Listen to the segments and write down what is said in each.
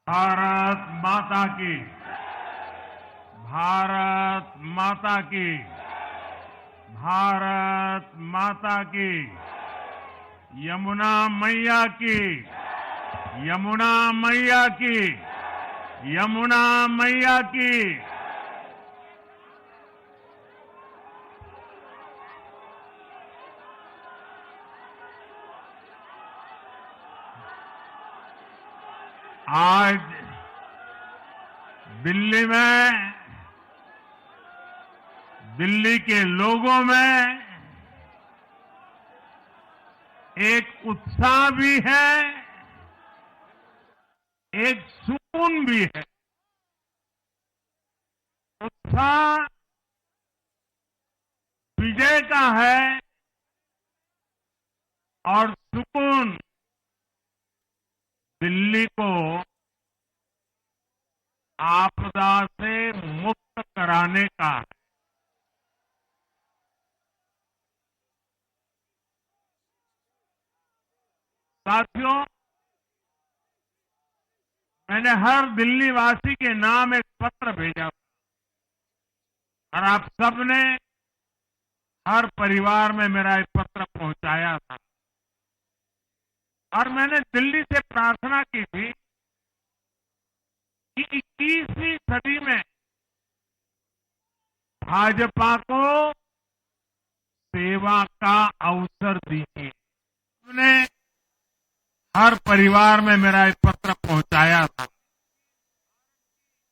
भारत माता की। भारत माता की। भारत माता की। यमुना मैया की। यमुना मैया की। यमुना मैया की। आज दिल्ली में, दिल्ली के लोगों में एक उत्साह भी है, एक सुकून भी है। उत्साह विजय का है और सुकून दिल्ली को आपदा से मुक्त कराने का है। साथियों, मैंने हर दिल्ली वासी के नाम एक पत्र भेजा और आप सबने हर परिवार में मेरा एक पत्र पहुंचाया था और मैंने दिल्ली से प्रार्थना की थी कि 21वीं सदी में भाजपा को सेवा का अवसर दीजिए। हमने हर परिवार में मेरा एक पत्र पहुंचाया था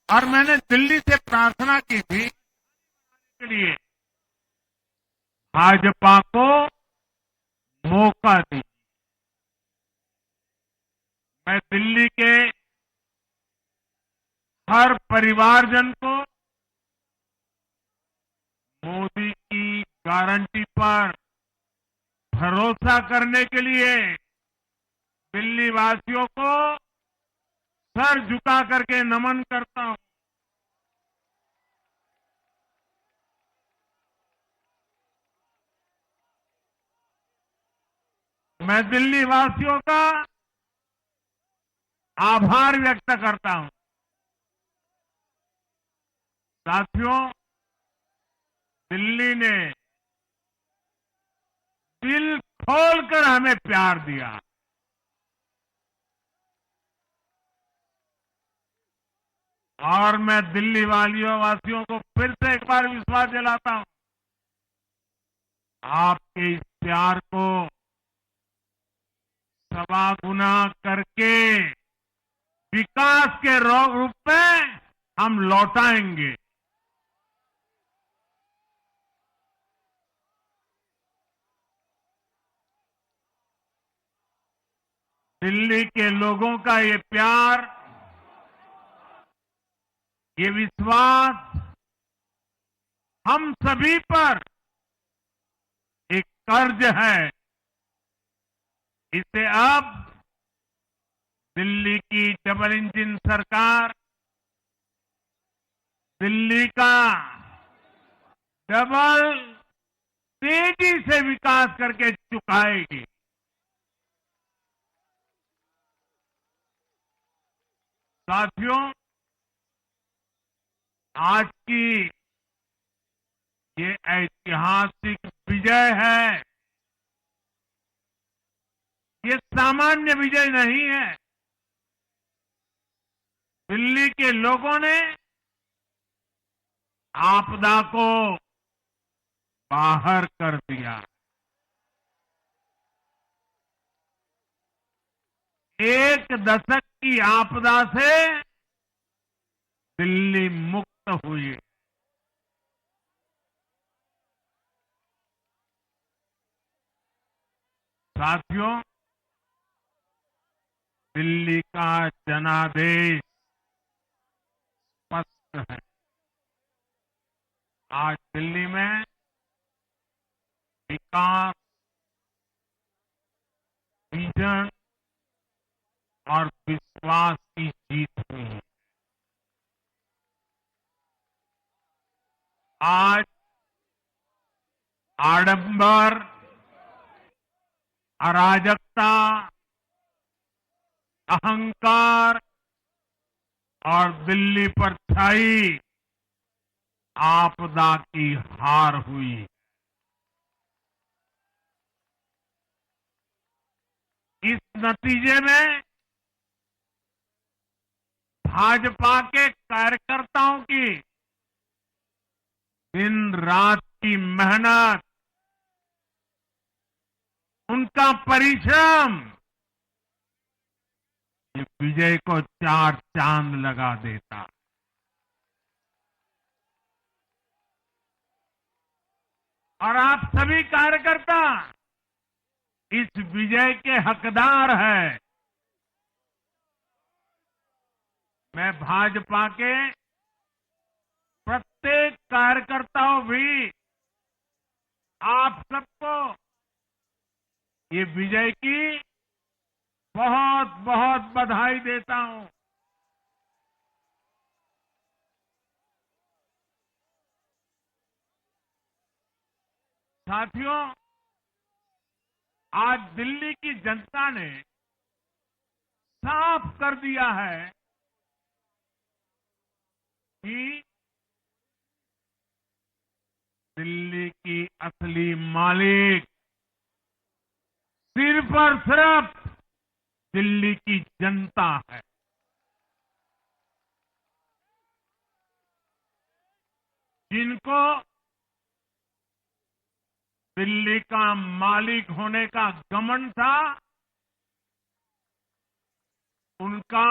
और मैंने दिल्ली से प्रार्थना की थी के लिए भाजपा को मौका दीजिए। मैं दिल्ली के हर परिवारजन को मोदी की गारंटी पर भरोसा करने के लिए दिल्ली वासियों को सर झुका करके नमन करता हूं। मैं दिल्ली वासियों का आभार व्यक्त करता हूं। साथियों, दिल्ली ने दिल खोलकर हमें प्यार दिया और मैं दिल्ली वासियों को फिर से एक बार विश्वास दिलाता हूं। आपके इस प्यार को सवा गुना करके विकास के रूप में हम लौटाएंगे। दिल्ली के लोगों का ये प्यार, ये विश्वास हम सभी पर एक कर्ज है। इसे अब दिल्ली की डबल इंजन सरकार, दिल्ली का डबल तेजी से विकास करके चुकाएगी। साथियों, आज की ये ऐतिहासिक विजय है। ये सामान्य विजय नहीं है। दिल्ली के लोगों ने आपदा को बाहर कर दिया। एक दशक की आपदा से दिल्ली मुक्त हुई। साथियों, दिल्ली का जनादेश स्पष्ट है। आज दिल्ली में विकास, विजन और विश्वास की जीत हुई है। आज आडंबर, अराजकता, अहंकार और दिल्ली पर छाई आपदा की हार हुई। इस नतीजे में भाजपा के कार्यकर्ताओं की दिन रात की मेहनत, उनका परिश्रम ये विजय को चार चांद लगा देता। और आप सभी कार्यकर्ता इस विजय के हकदार हैं। मैं भाजपा के प्रत्येक कार्यकर्ताओं भी आप सबको ये विजय की बहुत बहुत बधाई देता हूं। साथियों, आज दिल्ली की जनता ने साफ कर दिया है कि दिल्ली की असली मालिक सिर्फ और सिर्फ दिल्ली की जनता है। जिनको दिल्ली का मालिक होने का घमंड था, उनका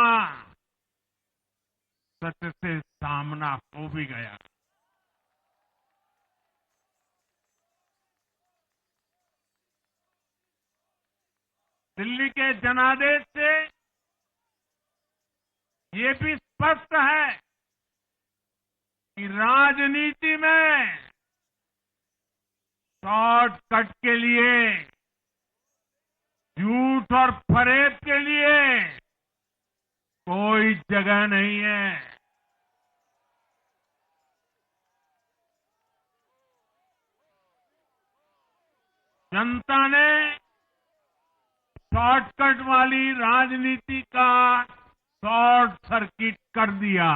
सत्य से सामना हो भी गया। दिल्ली के जनादेश से ये भी स्पष्ट है कि राजनीति में शॉर्टकट के लिए, झूठ और फरेब के लिए कोई जगह नहीं है। जनता ने शॉर्टकट वाली राजनीति का शॉर्ट सर्किट कर दिया।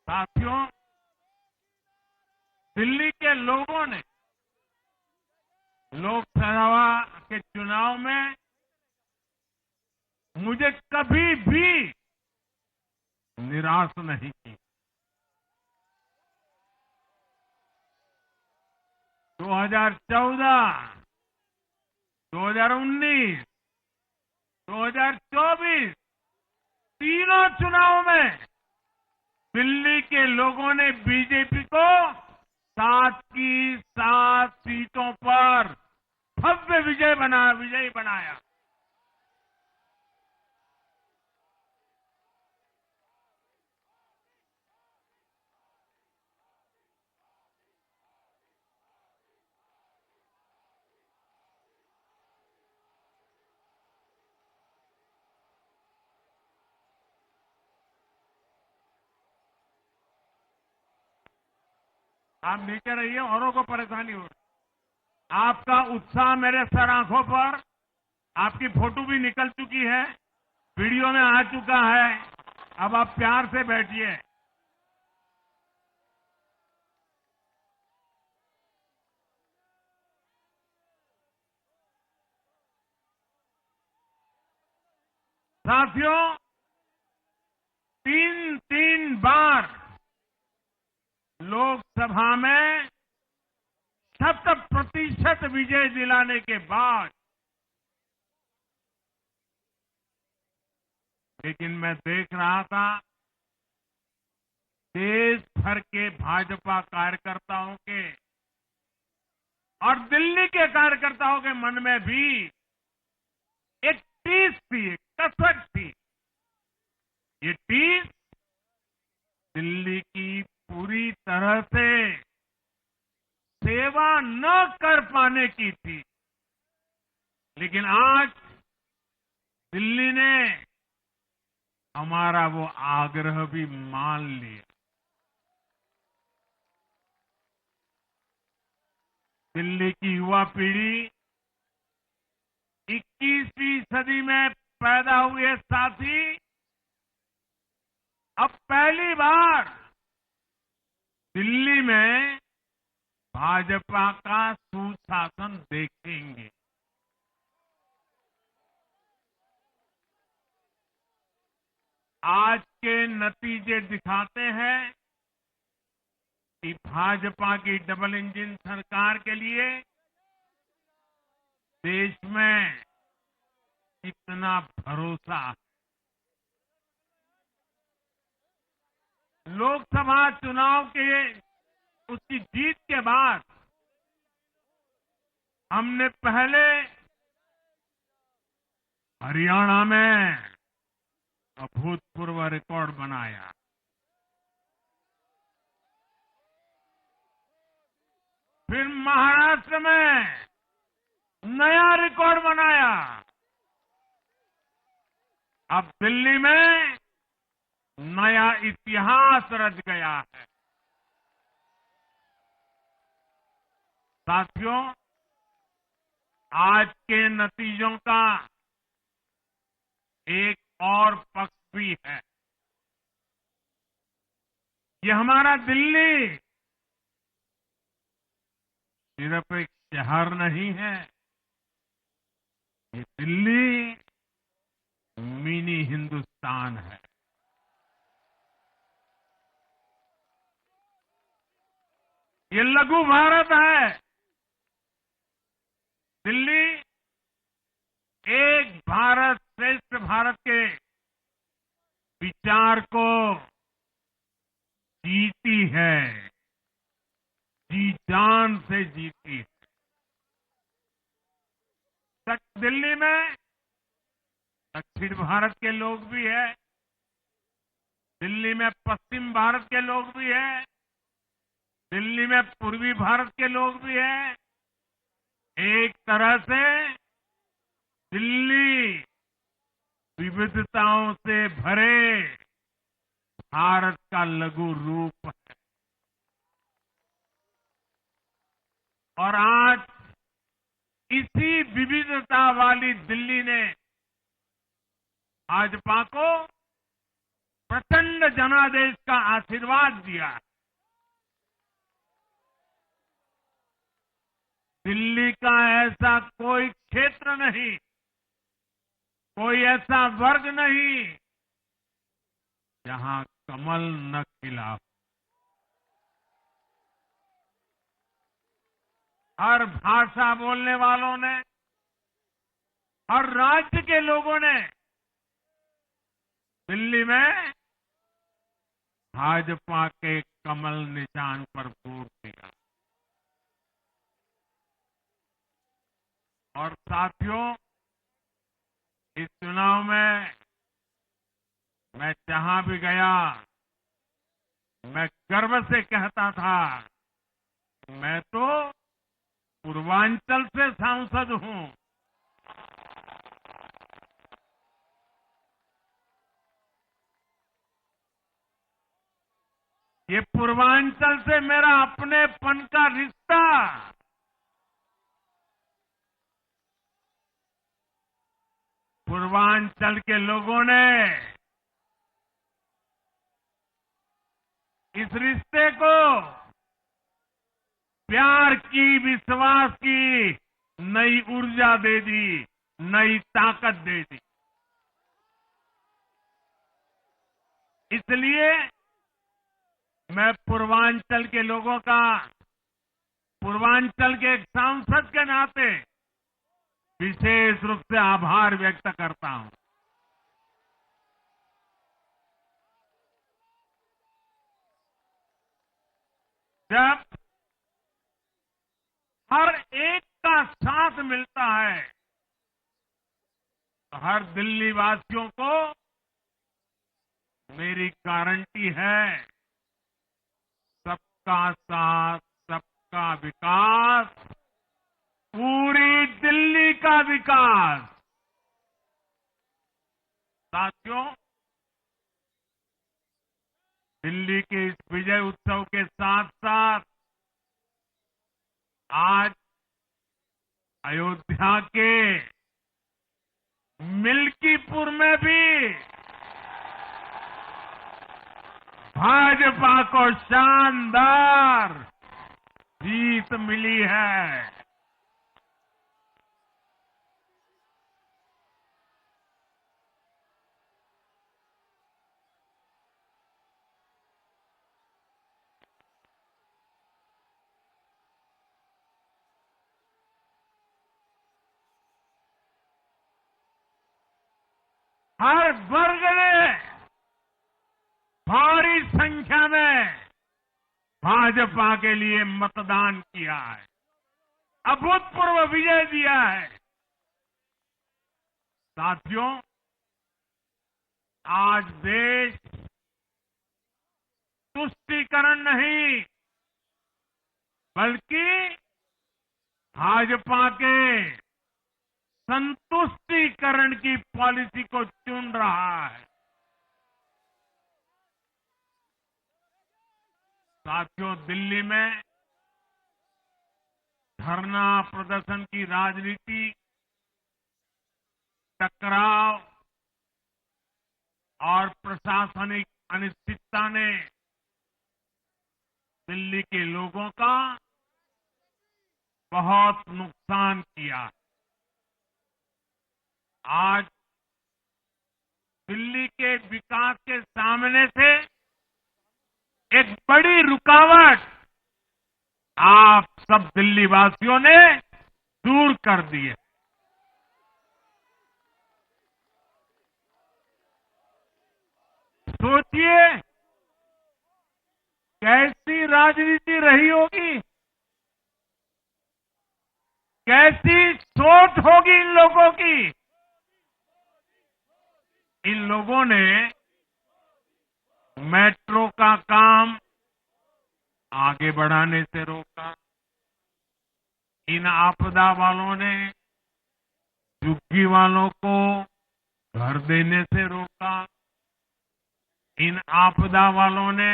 साथियों, दिल्ली के लोगों ने लोकसभा के चुनाव में मुझे कभी भी निराश नहीं की। 2014, 2019, 2024 तीनों चुनाव में दिल्ली के लोगों ने बीजेपी को 7 की 7 सीटों पर भव्य विजयी बनाया। आप नीचे रहिए, औरों को परेशानी हो रही। आपका उत्साह मेरे सर आंखों पर, आपकी फोटो भी निकल चुकी है, वीडियो में आ चुका है। अब आप प्यार से बैठिए। साथियों, 3 बार लोकसभा में 70% विजय दिलाने के बाद, लेकिन मैं देख रहा था देश भर के भाजपा कार्यकर्ताओं के और दिल्ली के कार्यकर्ताओं के मन में भी एक टीस थी, एक कसक थी। ये टीस दिल्ली की पूरी तरह से सेवा न कर पाने की थी। लेकिन आज दिल्ली ने हमारा वो आग्रह भी मान लिया। दिल्ली की युवा पीढ़ी 21वीं सदी में पैदा हुए साथी अब पहली बार दिल्ली में भाजपा का सुशासन देखेंगे। आज के नतीजे दिखाते हैं कि भाजपा की डबल इंजन सरकार के लिए देश में कितना भरोसा है। लोकसभा चुनाव के उसकी जीत के बाद हमने पहले हरियाणा में अभूतपूर्व रिकॉर्ड बनाया, फिर महाराष्ट्र में नया रिकॉर्ड बनाया, अब दिल्ली में नया इतिहास रच गया है। साथियों, आज के नतीजों का एक और पक्ष भी है। ये हमारा दिल्ली सिर्फ एक शहर नहीं है, ये दिल्ली मिनी हिंदुस्तान है। ये लघु भारत है। दिल्ली एक भारत श्रेष्ठ भारत के विचार को जीती है, जी जान से जीती है। दिल्ली में दक्षिण भारत के लोग भी हैं, दिल्ली में पश्चिम भारत के लोग भी हैं, दिल्ली में पूर्वी भारत के लोग भी हैं। एक तरह से दिल्ली विविधताओं से भरे भारत का लघु रूप है। और आज इसी विविधता वाली दिल्ली ने भाजपा को प्रचंड जनादेश का आशीर्वाद दिया। दिल्ली का ऐसा कोई क्षेत्र नहीं, कोई ऐसा वर्ग नहीं जहां कमल न खिला हो। हर भाषा बोलने वालों ने, हर राज्य के लोगों ने दिल्ली में भाजपा के कमल निशान पर वोट दिया। और साथियों, इस चुनाव में मैं जहां भी गया, मैं गर्व से कहता था, मैं तो पूर्वांचल से सांसद हूं। ये पूर्वांचल से मेरा अपनेपन का रिश्ता पूर्वांचल के लोगों ने इस रिश्ते को प्यार की, विश्वास की नई ऊर्जा दे दी, नई ताकत दे दी। इसलिए मैं पूर्वांचल के लोगों का, पूर्वांचल के एक सांसद के नाते विशेष रूप से आभार व्यक्त करता हूं। जब हर एक का साथ मिलता है तो हर दिल्ली वासियों को मेरी गारंटी है, सबका साथ, सबका विकास, पूरी दिल्ली का विकास। साथियों, दिल्ली के इस विजय उत्सव के साथ साथ आज अयोध्या के मिल्कीपुर में भी भाजपा को शानदार जीत मिली है। हर वर्ग ने भारी संख्या में भाजपा के लिए मतदान किया है, अभूतपूर्व विजय दिया है। साथियों, आज देश तुष्टीकरण नहीं बल्कि भाजपा के संतुष्टीकरण की पॉलिसी को चुन रहा है। साथियों, दिल्ली में धरना प्रदर्शन की राजनीति, टकराव और प्रशासनिक अनिश्चितता ने दिल्ली के लोगों का बहुत नुकसान किया। आज दिल्ली के विकास के सामने से एक बड़ी रुकावट आप सब दिल्ली वासियों ने दूर कर दी है। सोचिए कैसी राजनीति रही होगी, कैसी सोच होगी इन लोगों की। इन लोगों ने मेट्रो का काम आगे बढ़ाने से रोका। इन आपदा वालों ने झुग्गी वालों को घर देने से रोका। इन आपदा वालों ने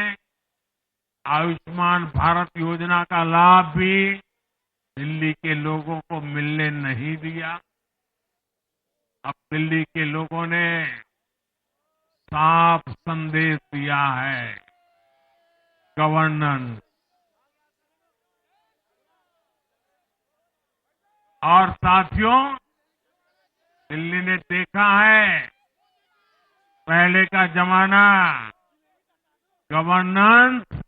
आयुष्मान भारत योजना का लाभ भी दिल्ली के लोगों को मिलने नहीं दिया। अब दिल्ली के लोगों ने साफ संदेश दिया है, गवर्नेंस। और साथियों, दिल्ली ने देखा है पहले का जमाना, गवर्नेंस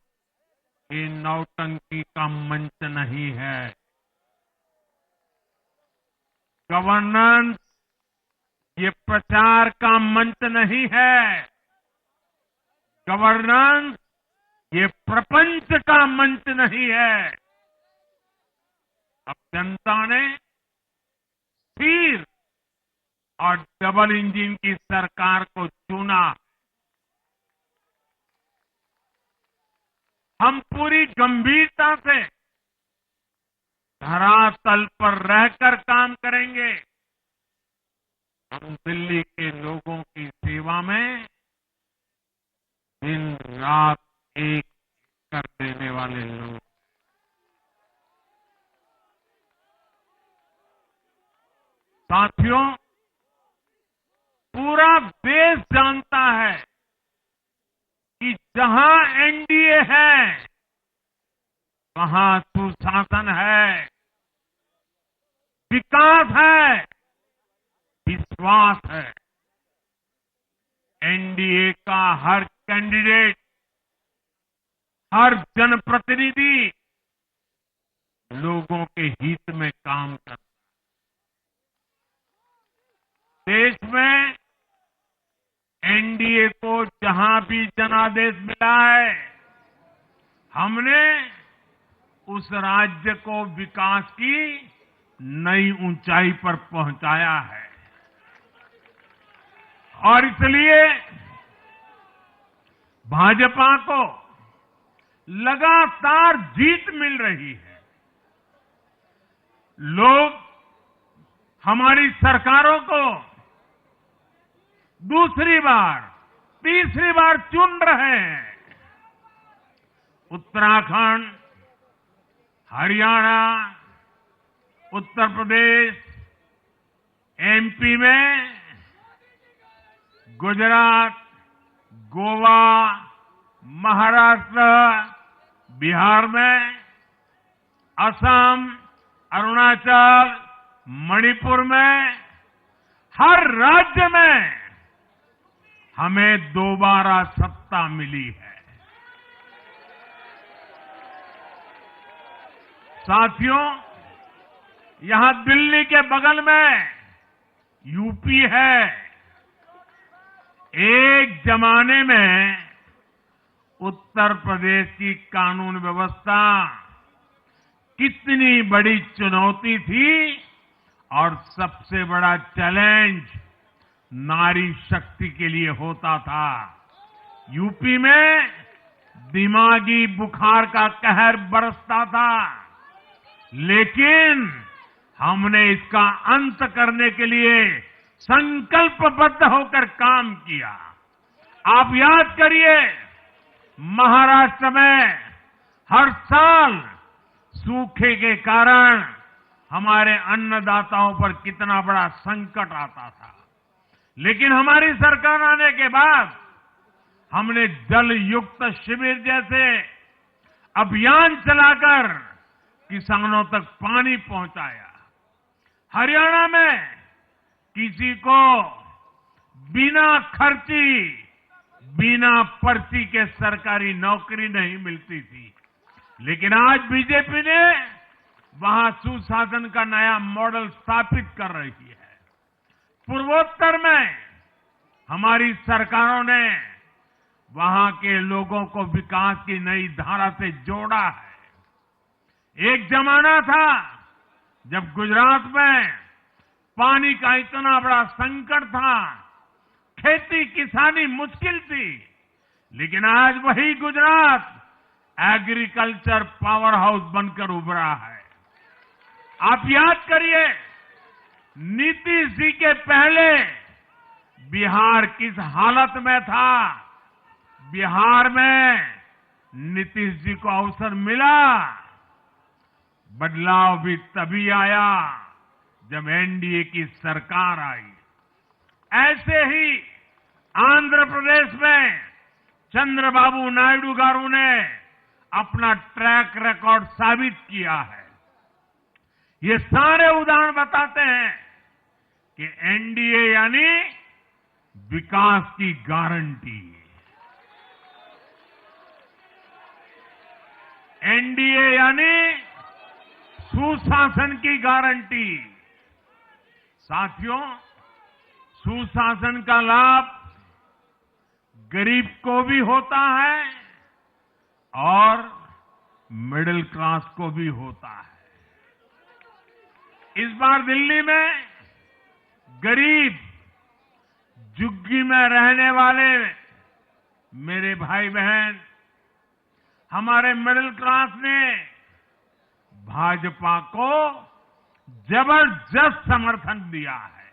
ये नौटंकी का मंच नहीं है। गवर्नेंस ये प्रचार का मंच नहीं है। गवर्नेंस ये प्रपंच का मंच नहीं है। अब जनता ने स्थिर और डबल इंजन की सरकार को चुना। हम पूरी गंभीरता से धरातल पर रहकर काम करेंगे। हम दिल्ली के लोगों की सेवा में दिन रात एक कर देने वाले लोग। साथियों, पूरा देश जानता है कि जहां एनडीए है वहां सुशासन है, विकास है, विश्वास है। एनडीए का हर कैंडिडेट, हर जनप्रतिनिधि लोगों के हित में काम करता है। देश में एनडीए को जहां भी जनादेश मिला है, हमने उस राज्य को विकास की नई ऊंचाई पर पहुंचाया है। और इसलिए भाजपा को लगातार जीत मिल रही है। लोग हमारी सरकारों को दूसरी बार, तीसरी बार चुन रहे हैं। उत्तराखंड, हरियाणा, उत्तर प्रदेश, एमपी में गुजरात, गोवा, महाराष्ट्र, बिहार में, असम, अरुणाचल, मणिपुर में, हर राज्य में हमें दोबारा सत्ता मिली है। साथियों, यहां दिल्ली के बगल में यूपी है। एक जमाने में उत्तर प्रदेश की कानून व्यवस्था कितनी बड़ी चुनौती थी और सबसे बड़ा चैलेंज नारी शक्ति के लिए होता था। यूपी में दिमागी बुखार का कहर बरसता था, लेकिन हमने इसका अंत करने के लिए संकल्पबद्ध होकर काम किया। आप याद करिए, महाराष्ट्र में हर साल सूखे के कारण हमारे अन्नदाताओं पर कितना बड़ा संकट आता था, लेकिन हमारी सरकार आने के बाद हमने जल युक्त शिविर जैसे अभियान चलाकर किसानों तक पानी पहुंचाया। हरियाणा में किसी को बिना खर्ची, बिना पर्ची के सरकारी नौकरी नहीं मिलती थी, लेकिन आज बीजेपी ने वहां सुशासन का नया मॉडल स्थापित कर रही है। पूर्वोत्तर में हमारी सरकारों ने वहां के लोगों को विकास की नई धारा से जोड़ा है। एक जमाना था जब गुजरात में पानी का इतना बड़ा संकट था, खेती किसानी मुश्किल थी, लेकिन आज वही गुजरात एग्रीकल्चर पावर हाउस बनकर उभरा है। आप याद करिए, नीतीश जी के पहले बिहार किस हालत में था। बिहार में नीतीश जी को अवसर मिला। बदलाव भी तभी आया जब एनडीए की सरकार आई। ऐसे ही आंध्र प्रदेश में चंद्रबाबू नायडू गारू ने अपना ट्रैक रिकॉर्ड साबित किया है। ये सारे उदाहरण बताते हैं कि एनडीए यानी विकास की गारंटी। एनडीए यानी सुशासन की गारंटी। साथियों, सुशासन का लाभ गरीब को भी होता है और मिडिल क्लास को भी होता है। इस बार दिल्ली में गरीब, झुग्गी में रहने वाले मेरे भाई बहन, हमारे मिडिल क्लास ने भाजपा को जबरदस्त समर्थन दिया है।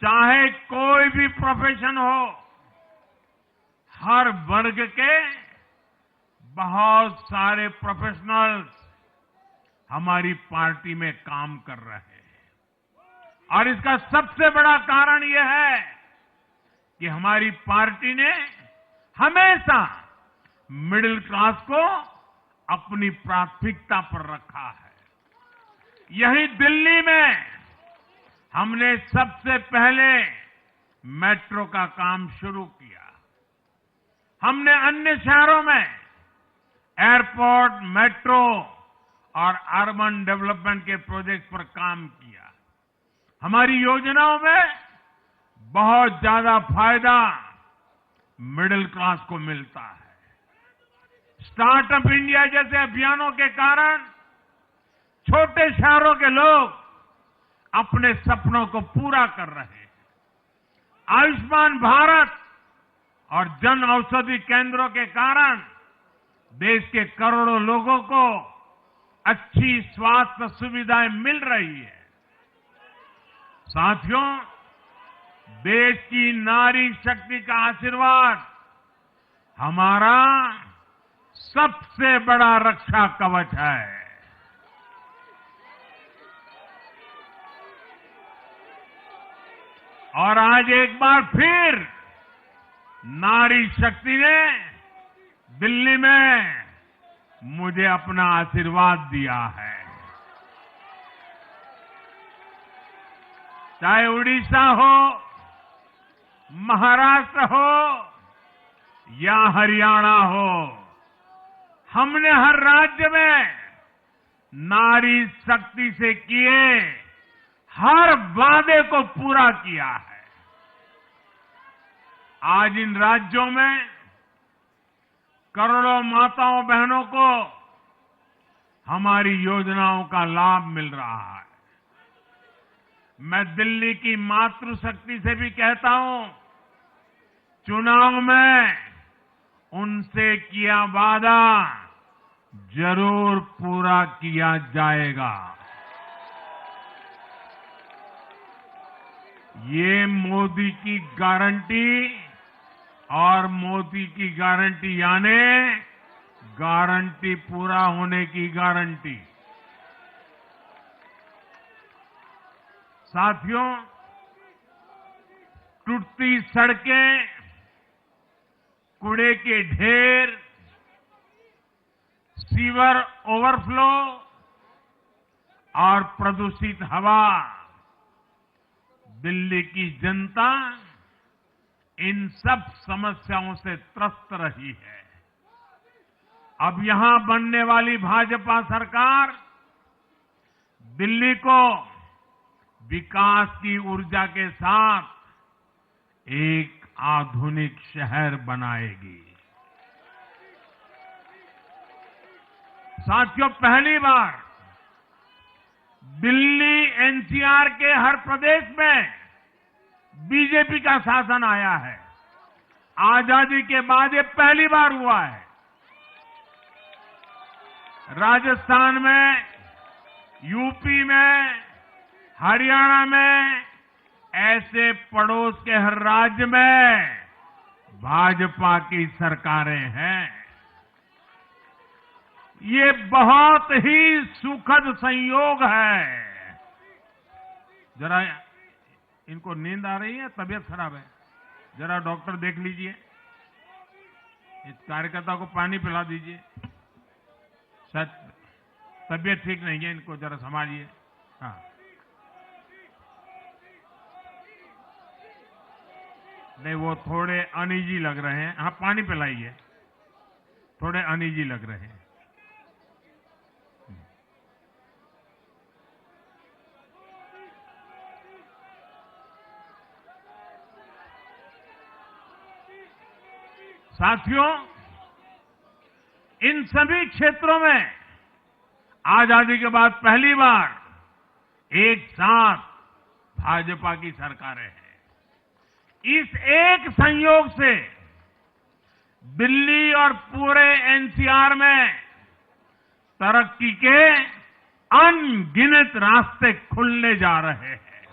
चाहे कोई भी प्रोफेशन हो, हर वर्ग के बहुत सारे प्रोफेशनल्स हमारी पार्टी में काम कर रहे हैं। और इसका सबसे बड़ा कारण यह है कि हमारी पार्टी ने हमेशा मिडिल क्लास को अपनी प्राथमिकता पर रखा है। यही दिल्ली में हमने सबसे पहले मेट्रो का काम शुरू किया। हमने अन्य शहरों में एयरपोर्ट, मेट्रो और अर्बन डेवलपमेंट के प्रोजेक्ट पर काम किया। हमारी योजनाओं में बहुत ज्यादा फायदा मिडिल क्लास को मिलता है। स्टार्टअप इंडिया जैसे अभियानों के कारण छोटे शहरों के लोग अपने सपनों को पूरा कर रहे हैं। आयुष्मान भारत और जन औषधि केंद्रों के कारण देश के करोड़ों लोगों को अच्छी स्वास्थ्य सुविधाएं मिल रही है। साथियों, देश की नारी शक्ति का आशीर्वाद हमारा सबसे बड़ा रक्षा कवच है। और आज एक बार फिर नारी शक्ति ने दिल्ली में मुझे अपना आशीर्वाद दिया है। चाहे उड़ीसा हो, महाराष्ट्र हो या हरियाणा हो, हमने हर राज्य में नारी शक्ति से किए हर वादे को पूरा किया है। आज इन राज्यों में करोड़ों माताओं बहनों को हमारी योजनाओं का लाभ मिल रहा है। मैं दिल्ली की मातृशक्ति से भी कहता हूं, चुनाव में उनसे किया वादा जरूर पूरा किया जाएगा। ये मोदी की गारंटी और मोदी की गारंटी यानी गारंटी पूरा होने की गारंटी। साथियों, टूटती सड़कें, कूड़े के ढेर, सीवर ओवरफ्लो और प्रदूषित हवा, दिल्ली की जनता इन सब समस्याओं से त्रस्त रही है। अब यहां बनने वाली भाजपा सरकार दिल्ली को विकास की ऊर्जा के साथ एक आधुनिक शहर बनाएगी। साथियों, पहली बार दिल्ली एनसीआर के हर प्रदेश में बीजेपी का शासन आया है। आजादी के बाद ये पहली बार हुआ है। राजस्थान में, यूपी में, हरियाणा में, ऐसे पड़ोस के हर राज्य में भाजपा की सरकारें हैं। ये बहुत ही सुखद संयोग है। जरा इनको नींद आ रही है, तबीयत खराब है, जरा डॉक्टर देख लीजिए। इस कार्यकर्ता को पानी पिला दीजिए, शायद तबीयत ठीक नहीं है, इनको जरा संभालिए। हाँ, नहीं वो थोड़े अनईजी लग रहे हैं। हाँ, पानी पिलाइए, थोड़े अनईजी लग रहे हैं। साथियों, इन सभी क्षेत्रों में आजादी के बाद पहली बार एक साथ भाजपा की सरकारें हैं। इस एक संयोग से दिल्ली और पूरे एनसीआर में तरक्की के अनगिनत रास्ते खुलने जा रहे हैं।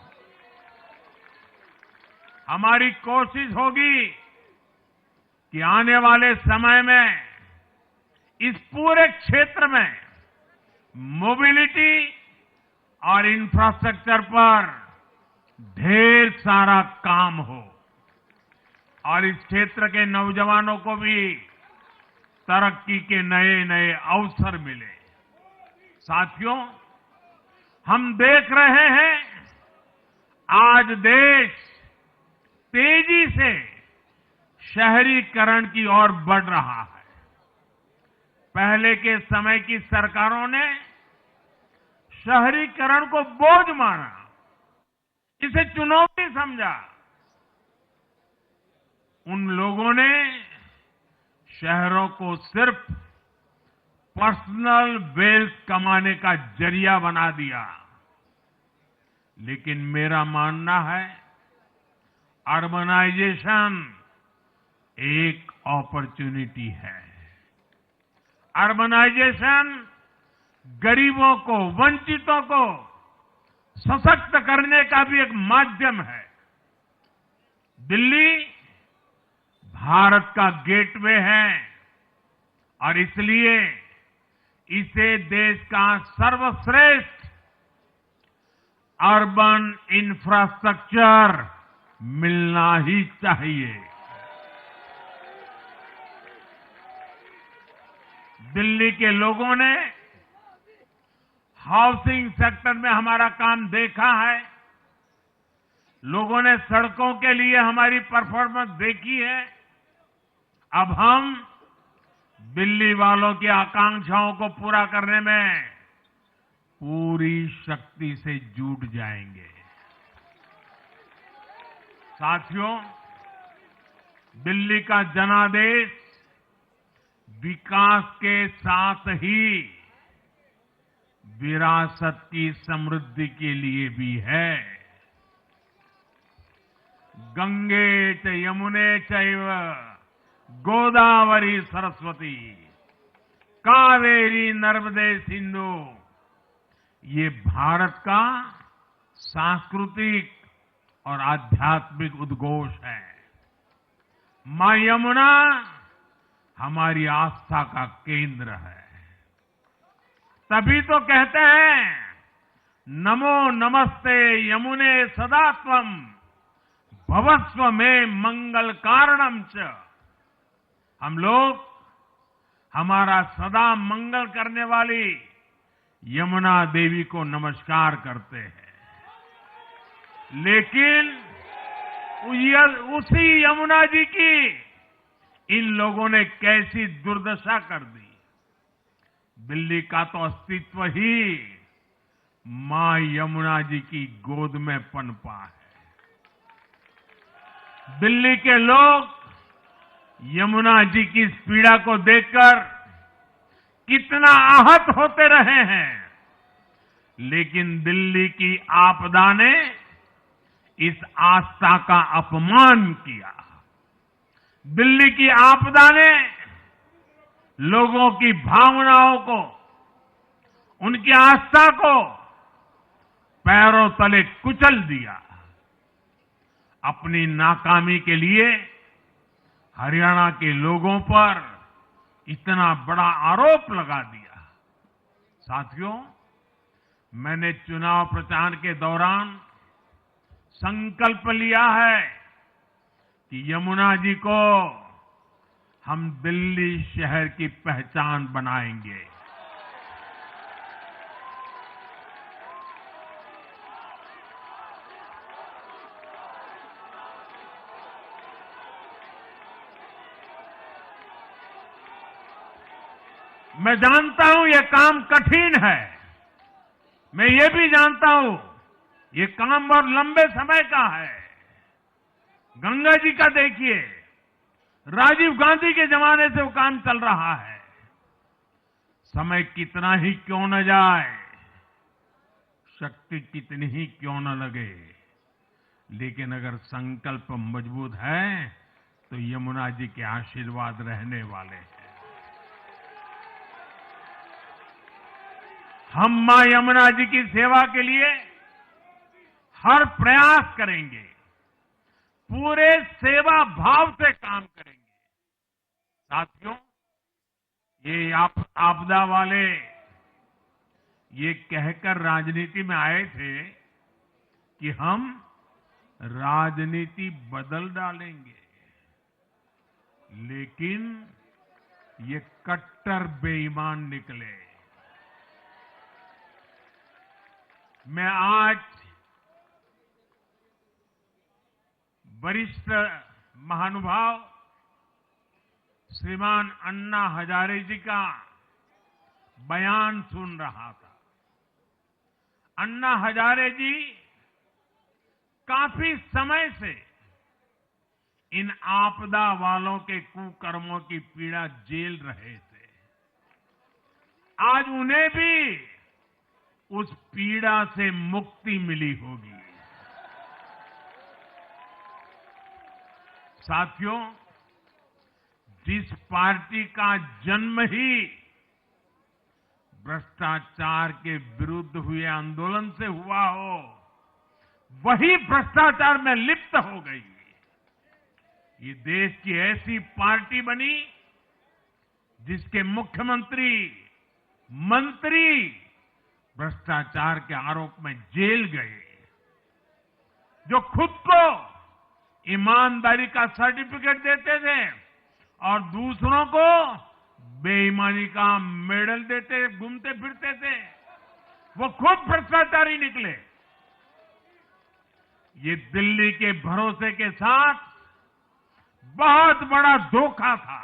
हमारी कोशिश होगी कि आने वाले समय में इस पूरे क्षेत्र में मोबिलिटी और इंफ्रास्ट्रक्चर पर ढेर सारा काम हो और इस क्षेत्र के नौजवानों को भी तरक्की के नए नए अवसर मिले। साथियों, हम देख रहे हैं आज देश तेजी से शहरीकरण की ओर बढ़ रहा है। पहले के समय की सरकारों ने शहरीकरण को बोझ माना, इसे चुनौती समझा। उन लोगों ने शहरों को सिर्फ पर्सनल वेल्थ कमाने का जरिया बना दिया। लेकिन मेरा मानना है अर्बनाइजेशन एक अपॉर्चुनिटी है। अर्बनाइजेशन गरीबों को, वंचितों को सशक्त करने का भी एक माध्यम है। दिल्ली भारत का गेटवे है और इसलिए इसे देश का सर्वश्रेष्ठ अर्बन इंफ्रास्ट्रक्चर मिलना ही चाहिए। दिल्ली के लोगों ने हाउसिंग सेक्टर में हमारा काम देखा है। लोगों ने सड़कों के लिए हमारी परफॉर्मेंस देखी है। अब हम दिल्ली वालों की आकांक्षाओं को पूरा करने में पूरी शक्ति से जुट जाएंगे। साथियों, दिल्ली का जनादेश विकास के साथ ही विरासत की समृद्धि के लिए भी है। गंगे च यमुने चैव गोदावरी सरस्वती कावेरी नर्मदे सिंधु, ये भारत का सांस्कृतिक और आध्यात्मिक उद्घोष है। मां यमुना हमारी आस्था का केंद्र है। तभी तो कहते हैं, नमो नमस्ते यमुने सदा त्वं भवस्व में मंगल कारणम च। हम लोग हमारा सदा मंगल करने वाली यमुना देवी को नमस्कार करते हैं। लेकिन उसी यमुना जी की इन लोगों ने कैसी दुर्दशा कर दी। दिल्ली का तो अस्तित्व ही मां यमुना जी की गोद में पनपा है। दिल्ली के लोग यमुना जी की इस पीड़ा को देखकर कितना आहत होते रहे हैं, लेकिन दिल्ली की आपदा ने इस आस्था का अपमान किया। दिल्ली की आपदा ने लोगों की भावनाओं को, उनकी आस्था को पैरों तले कुचल दिया। अपनी नाकामी के लिए हरियाणा के लोगों पर इतना बड़ा आरोप लगा दिया। साथियों, मैंने चुनाव प्रचार के दौरान संकल्प लिया है कि यमुना जी को हम दिल्ली शहर की पहचान बनाएंगे। मैं जानता हूं ये काम कठिन है। मैं ये भी जानता हूं ये काम बहुत लंबे समय का है। गंगा जी का देखिए, राजीव गांधी के जमाने से वो काम चल रहा है। समय कितना ही क्यों न जाए, शक्ति कितनी ही क्यों न लगे, लेकिन अगर संकल्प मजबूत है तो यमुना जी के आशीर्वाद रहने वाले हैं। हम मां यमुना जी की सेवा के लिए हर प्रयास करेंगे, पूरे सेवा भाव से काम करेंगे। साथियों, ये आपदा वाले ये कहकर राजनीति में आए थे कि हम राजनीति बदल डालेंगे, लेकिन ये कट्टर बेईमान निकले। मैं आज वरिष्ठ महानुभाव श्रीमान अन्ना हजारे जी का बयान सुन रहा था। अन्ना हजारे जी काफी समय से इन आपदा वालों के कुकर्मों की पीड़ा झेल रहे थे। आज उन्हें भी उस पीड़ा से मुक्ति मिली होगी। साथियों, जिस पार्टी का जन्म ही भ्रष्टाचार के विरुद्ध हुए आंदोलन से हुआ हो, वही भ्रष्टाचार में लिप्त हो गई। ये देश की ऐसी पार्टी बनी जिसके मुख्यमंत्री, मंत्री भ्रष्टाचार के आरोप में जेल गए, जो खुद को ईमानदारी का सर्टिफिकेट देते थे और दूसरों को बेईमानी का मेडल देते घूमते फिरते थे। वो खुद भ्रष्टाचारी निकले। ये दिल्ली के भरोसे के साथ बहुत बड़ा धोखा था।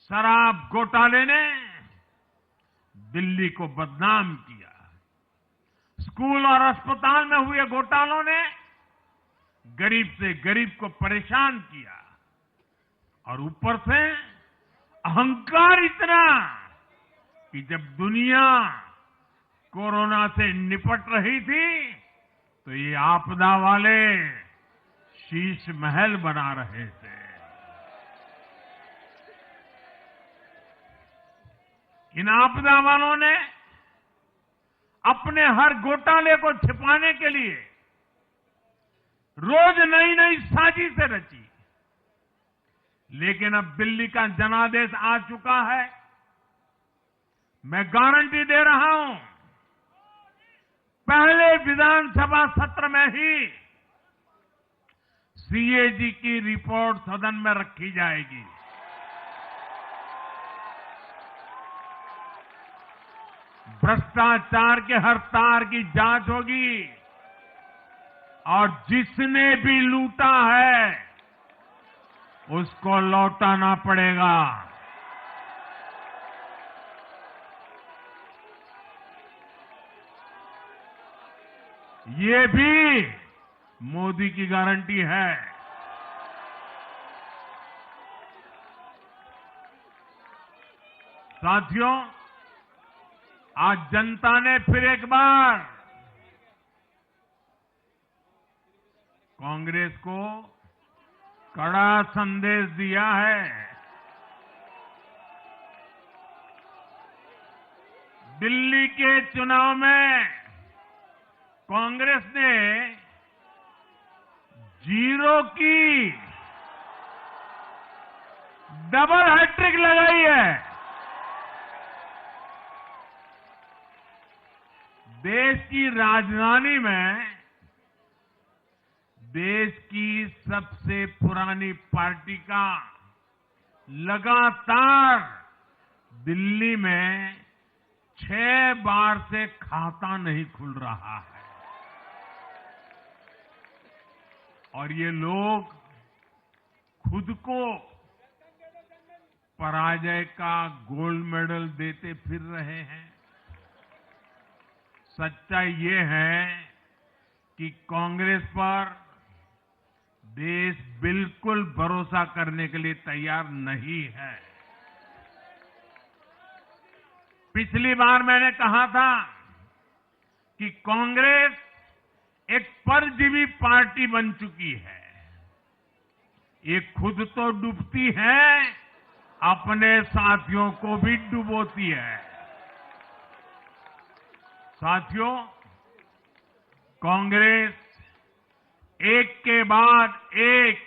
शराब घोटाले ने दिल्ली को बदनाम किया। स्कूल और अस्पताल में हुए घोटालों ने गरीब से गरीब को परेशान किया और ऊपर से अहंकार इतना कि जब दुनिया कोरोना से निपट रही थी तो ये आपदा वाले शीश महल बना रहे थे। इन आपदा वालों ने अपने हर घोटाले को छिपाने के लिए रोज नई नई साजिशें रची। लेकिन अब दिल्ली का जनादेश आ चुका है। मैं गारंटी दे रहा हूं, पहले विधानसभा सत्र में ही सीएजी की रिपोर्ट सदन में रखी जाएगी। भ्रष्टाचार के हर तार की जांच होगी और जिसने भी लूटा है उसको लौटाना पड़ेगा। ये भी मोदी की गारंटी है। साथियों, आज जनता ने फिर एक बार कांग्रेस को कड़ा संदेश दिया है। दिल्ली के चुनाव में कांग्रेस ने 0 की डबल हैट्रिक लगाई है। देश की राजधानी में देश की सबसे पुरानी पार्टी का लगातार दिल्ली में 6 बार से खाता नहीं खुल रहा है और ये लोग खुद को पराजय का गोल्ड मेडल देते फिर रहे हैं। सच्चाई ये है कि कांग्रेस पर देश बिल्कुल भरोसा करने के लिए तैयार नहीं है। पिछली बार मैंने कहा था कि कांग्रेस एक परजीवी पार्टी बन चुकी है। ये खुद तो डूबती है, अपने साथियों को भी डुबोती है। साथियों, कांग्रेस एक के बाद एक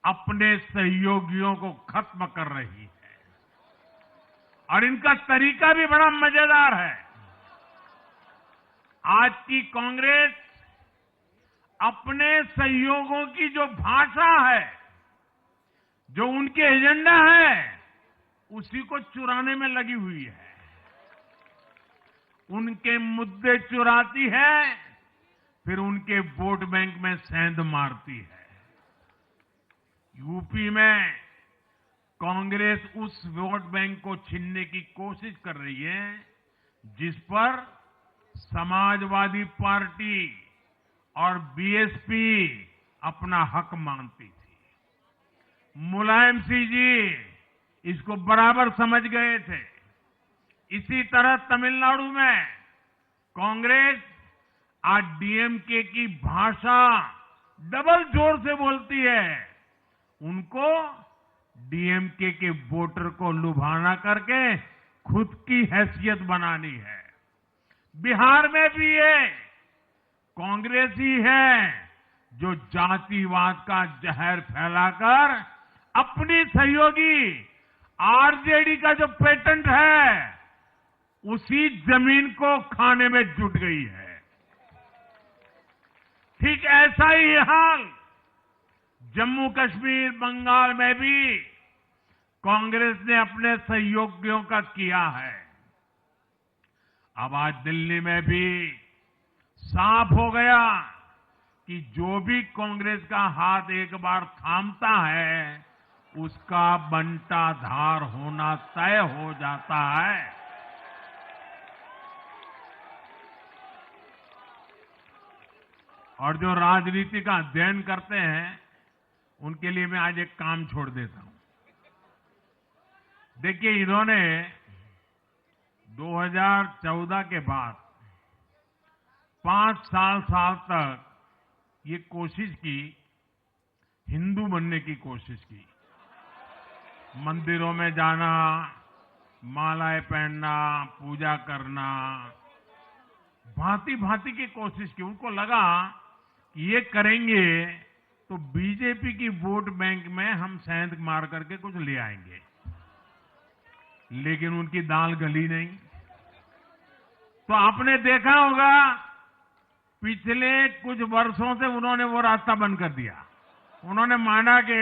अपने सहयोगियों को खत्म कर रही है और इनका तरीका भी बड़ा मजेदार है। आज की कांग्रेस अपने सहयोगियों की जो भाषा है, जो उनके एजेंडा है, उसी को चुराने में लगी हुई है। उनके मुद्दे चुराती है, फिर उनके वोट बैंक में सेंध मारती है। यूपी में कांग्रेस उस वोट बैंक को छीनने की कोशिश कर रही है जिस पर समाजवादी पार्टी और बीएसपी अपना हक मानती थी। मुलायम सिंह जी इसको बराबर समझ गए थे। इसी तरह तमिलनाडु में कांग्रेस आज डीएमके की भाषा डबल जोर से बोलती है। उनको डीएमके के वोटर को लुभाना करके खुद की हैसियत बनानी है। बिहार में भी ये कांग्रेस ही है जो जातिवाद का जहर फैलाकर अपनी सहयोगी आरजेडी का जो पेटेंट है उसी जमीन को खाने में जुट गई है। ठीक ऐसा ही हाल जम्मू कश्मीर, बंगाल में भी कांग्रेस ने अपने सहयोगियों का किया है। अब आज दिल्ली में भी साफ हो गया कि जो भी कांग्रेस का हाथ एक बार थामता है, उसका बंटाधार होना तय हो जाता है। और जो राजनीति का अध्ययन करते हैं, उनके लिए मैं आज एक काम छोड़ देता हूं। देखिए, इन्होंने 2014 के बाद 5 साल तक ये कोशिश की, हिंदू बनने की कोशिश की। मंदिरों में जाना, मालाएं पहनना, पूजा करना, भांति भांति की कोशिश की। उनको लगा कि ये करेंगे तो बीजेपी की वोट बैंक में हम सेंध मार करके कुछ ले आएंगे। लेकिन उनकी दाल गली नहीं। तो आपने देखा होगा, पिछले कुछ वर्षों से उन्होंने वो रास्ता बंद कर दिया। उन्होंने माना कि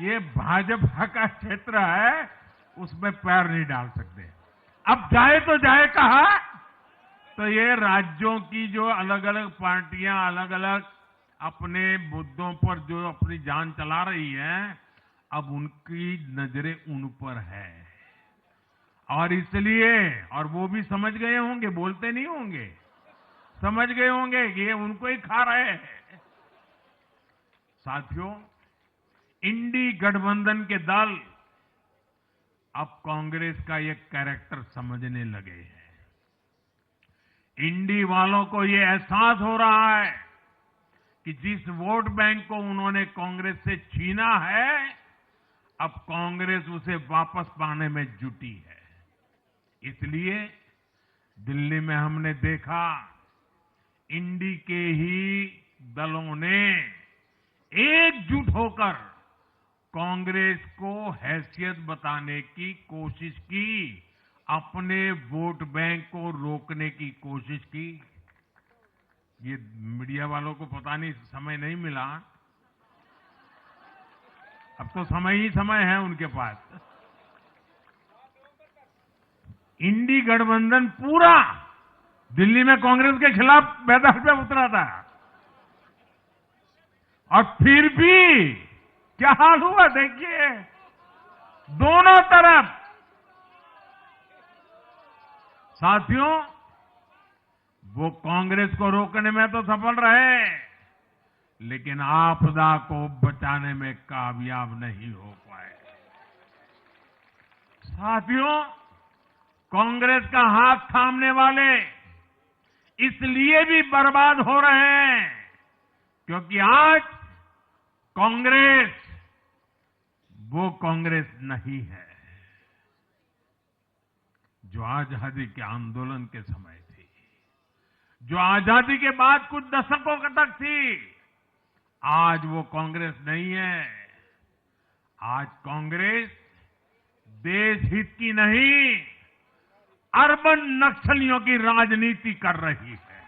ये भाजपा का क्षेत्र है, उसमें पैर नहीं डाल सकते। अब जाए तो जाए कहा? तो ये राज्यों की जो अलग अलग पार्टियां अलग अलग अपने मुद्दों पर जो अपनी जान चला रही हैं, अब उनकी नजरें उन पर है। और इसलिए, और वो भी समझ गए होंगे, बोलते नहीं होंगे, समझ गए होंगे कि ये उनको ही खा रहे हैं। साथियों, इंडी गठबंधन के दल अब कांग्रेस का ये कैरेक्टर समझने लगे हैं। इंडी वालों को ये एहसास हो रहा है कि जिस वोट बैंक को उन्होंने कांग्रेस से छीना है, अब कांग्रेस उसे वापस पाने में जुटी है। इसलिए दिल्ली में हमने देखा, इंडी के ही दलों ने एकजुट होकर कांग्रेस को हैसियत बताने की कोशिश की, अपने वोट बैंक को रोकने की कोशिश की। ये मीडिया वालों को पता नहीं, समय नहीं मिला। अब तो समय ही समय है उनके पास। इंडी गठबंधन पूरा दिल्ली में कांग्रेस के खिलाफ मैदान पे उतरा था, और फिर भी क्या हाल हुआ देखिए, दोनों तरफ। साथियों, वो कांग्रेस को रोकने में तो सफल रहे, लेकिन आपदा को बचाने में कामयाब नहीं हो पाए। साथियों, कांग्रेस का हाथ थामने वाले इसलिए भी बर्बाद हो रहे हैं क्योंकि आज कांग्रेस वो कांग्रेस नहीं है जो आजादी के आंदोलन के समय थी, जो आजादी के बाद कुछ दशकों तक थी। आज वो कांग्रेस नहीं है। आज कांग्रेस देश हित की नहीं, अर्बन नक्सलियों की राजनीति कर रही है।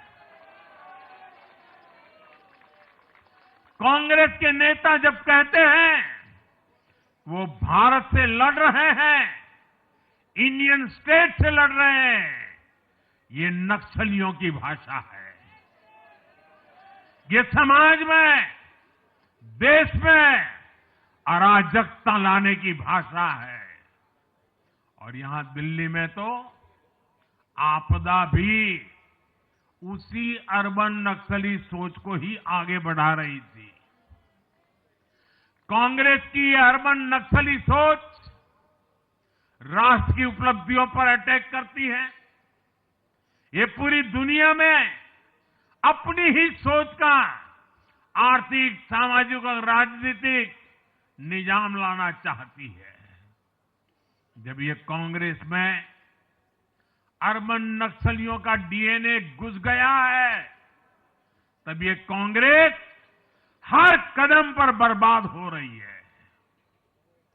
कांग्रेस के नेता जब कहते हैं वो भारत से लड़ रहे हैं, इंडियन स्टेट से लड़ रहे हैं, ये नक्सलियों की भाषा है। ये समाज में, देश में अराजकता लाने की भाषा है। और यहां दिल्ली में तो आपदा भी उसी अर्बन नक्सली सोच को ही आगे बढ़ा रही थी। कांग्रेस की अर्बन नक्सली सोच राष्ट्र की उपलब्धियों पर अटैक करती है। ये पूरी दुनिया में अपनी ही सोच का आर्थिक, सामाजिक और राजनीतिक निजाम लाना चाहती है। जब ये कांग्रेस में अर्बन नक्सलियों का डीएनए घुस गया है, तब ये कांग्रेस हर कदम पर बर्बाद हो रही है।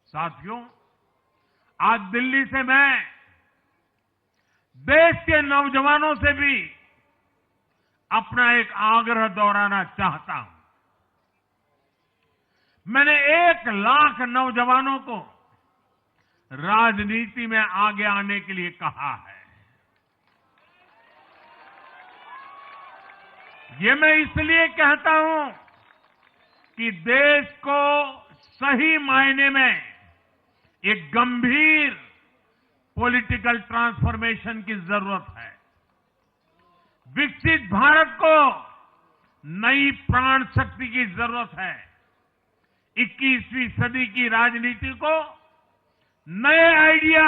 साथियों, आज दिल्ली से मैं देश के नौजवानों से भी अपना एक आग्रह दोहराना चाहता हूं। मैंने 1 लाख नौजवानों को राजनीति में आगे आने के लिए कहा है। ये मैं इसलिए कहता हूं कि देश को सही मायने में एक गंभीर पॉलिटिकल ट्रांसफॉर्मेशन की जरूरत है। विकसित भारत को नई प्राण शक्ति की जरूरत है। 21वीं सदी की राजनीति को नए आइडिया,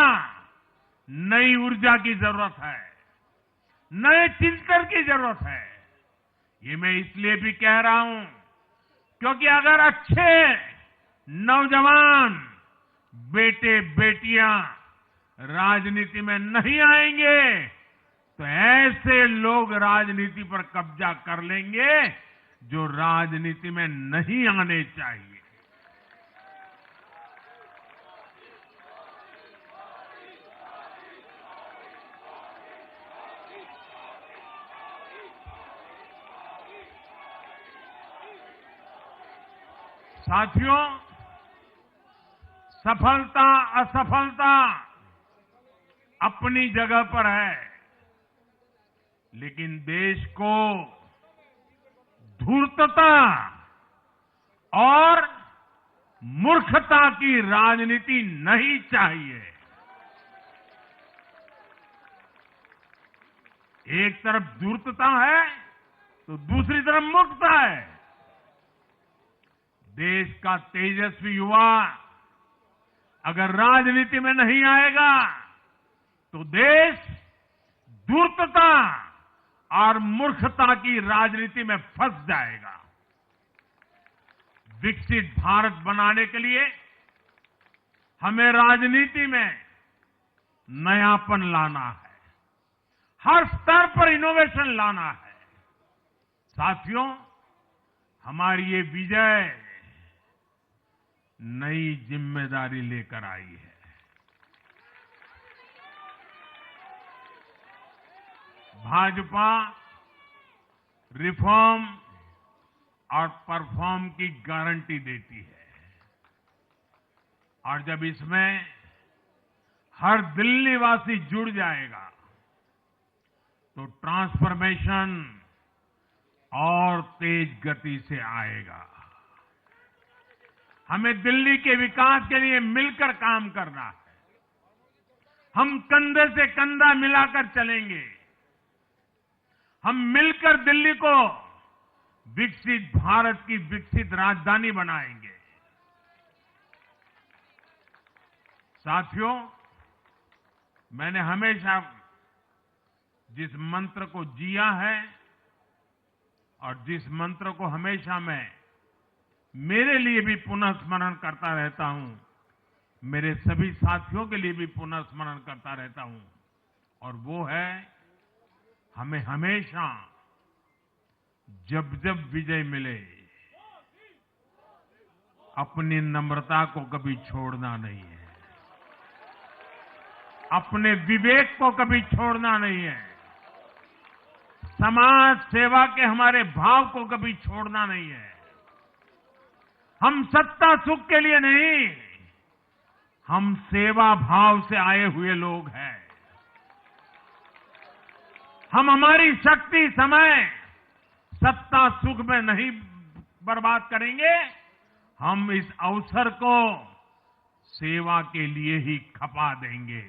नई ऊर्जा की जरूरत है, नए चिंतन की जरूरत है। ये मैं इसलिए भी कह रहा हूं क्योंकि अगर अच्छे नौजवान बेटे बेटियां राजनीति में नहीं आएंगे तो ऐसे लोग राजनीति पर कब्जा कर लेंगे जो राजनीति में नहीं आने चाहिए। साथियों, सफलता असफलता अपनी जगह पर है, लेकिन देश को धूर्तता और मूर्खता की राजनीति नहीं चाहिए। एक तरफ धूर्तता है तो दूसरी तरफ मूर्खता है। देश का तेजस्वी युवा अगर राजनीति में नहीं आएगा तो देश धूर्तता और मूर्खता की राजनीति में फंस जाएगा। विकसित भारत बनाने के लिए हमें राजनीति में नयापन लाना है, हर स्तर पर इनोवेशन लाना है। साथियों, हमारी ये विजय नई जिम्मेदारी लेकर आई है। भाजपा रिफॉर्म और परफॉर्म की गारंटी देती है और जब इसमें हर दिल्ली वासी जुड़ जाएगा तो ट्रांसफॉर्मेशन और तेज गति से आएगा। हमें दिल्ली के विकास के लिए मिलकर काम करना है। हम कंधे से कंधा मिलाकर चलेंगे। हम मिलकर दिल्ली को विकसित भारत की विकसित राजधानी बनाएंगे। साथियों, मैंने हमेशा जिस मंत्र को जिया है और जिस मंत्र को हमेशा मैं मेरे लिए भी पुनः स्मरण करता रहता हूं, मेरे सभी साथियों के लिए भी पुनः स्मरण करता रहता हूं, और वो है हमें हमेशा जब जब विजय मिले अपनी नम्रता को कभी छोड़ना नहीं है, अपने विवेक को कभी छोड़ना नहीं है, समाज सेवा के हमारे भाव को कभी छोड़ना नहीं है। हम सत्ता सुख के लिए नहीं, हम सेवा भाव से आए हुए लोग हैं। हम हमारी शक्ति समय सत्ता सुख में नहीं बर्बाद करेंगे, हम इस अवसर को सेवा के लिए ही खपा देंगे।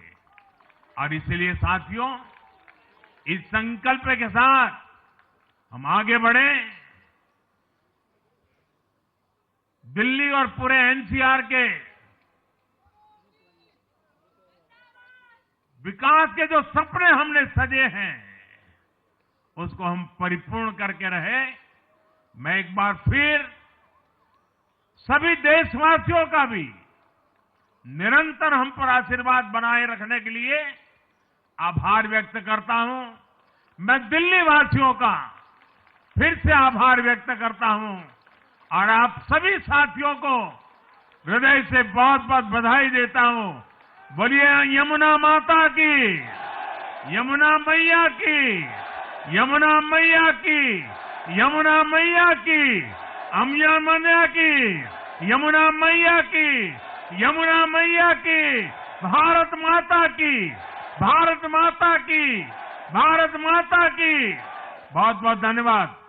और इसलिए साथियों, इस संकल्प के साथ हम आगे बढ़ें। दिल्ली और पूरे एनसीआर के विकास के जो सपने हमने सजे हैं उसको हम परिपूर्ण करके रहे। मैं एक बार फिर सभी देशवासियों का भी निरंतर हम पर आशीर्वाद बनाए रखने के लिए आभार व्यक्त करता हूं। मैं दिल्ली वासियों का फिर से आभार व्यक्त करता हूं और आप सभी साथियों को हृदय से बहुत बहुत बधाई देता हूं। बोलिए यमुना माता की, यमुना मैया की, यमुना मैया की, यमुना मैया की, अम्या मैया की, यमुना मैया की, यमुना मैया की, भारत माता की, भारत माता की, भारत माता की। बहुत बहुत धन्यवाद।